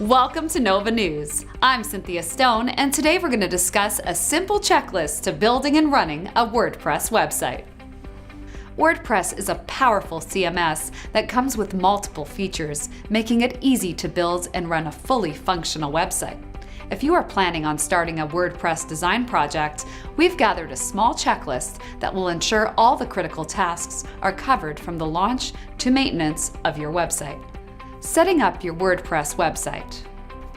Welcome to Nova News. I'm Cynthia Stone, and today we're going to discuss a simple checklist to building and running a WordPress website. WordPress is a powerful CMS that comes with multiple features, making it easy to build and run a fully functional website. If you are planning on starting a WordPress design project, we've gathered a small checklist that will ensure all the critical tasks are covered from the launch to maintenance of your website. Setting up your WordPress website.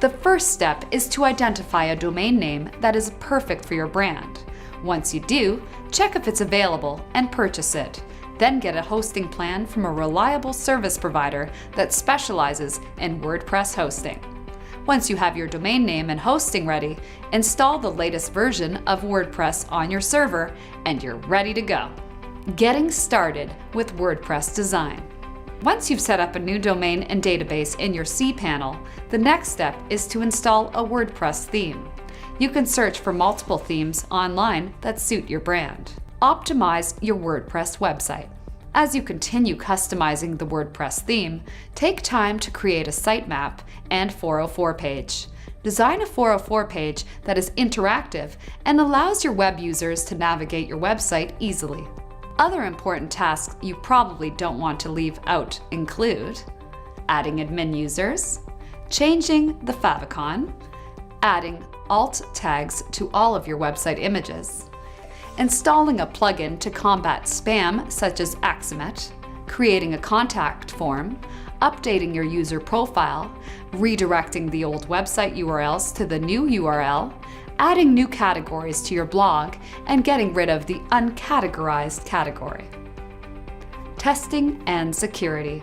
The first step is to identify a domain name that is perfect for your brand. Once you do, check if it's available and purchase it. Then get a hosting plan from a reliable service provider that specializes in WordPress hosting. Once you have your domain name and hosting ready, install the latest version of WordPress on your server and you're ready to go. Getting started with WordPress design. Once you've set up a new domain and database in your cPanel, the next step is to install a WordPress theme. You can search for multiple themes online that suit your brand. Optimize your WordPress website. As you continue customizing the WordPress theme, take time to create a sitemap and 404 page. Design a 404 page that is interactive and allows your web users to navigate your website easily. Other important tasks you probably don't want to leave out include adding admin users, changing the favicon, adding alt tags to all of your website images, installing a plugin to combat spam such as Axomet, creating a contact form, updating your user profile, redirecting the old website URLs to the new URL, adding new categories to your blog, and getting rid of the uncategorized category. Testing and security.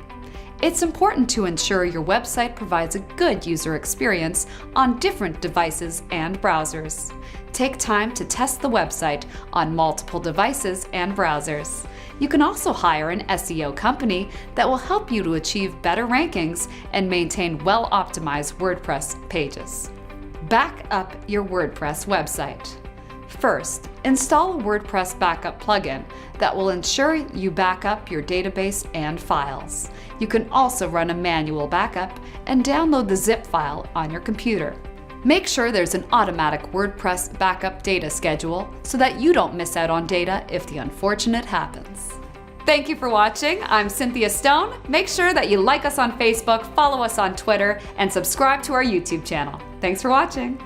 It's important to ensure your website provides a good user experience on different devices and browsers. Take time to test the website on multiple devices and browsers. You can also hire an SEO company that will help you to achieve better rankings and maintain well-optimized WordPress pages. Back up your WordPress website. First, install a WordPress backup plugin that will ensure you back up your database and files. You can also run a manual backup and download the zip file on your computer. Make sure there's an automatic WordPress backup data schedule so that you don't miss out on data if the unfortunate happens. Thank you for watching. I'm Cynthia Stone. Make sure that you like us on Facebook, follow us on Twitter, and subscribe to our YouTube channel. Thanks for watching.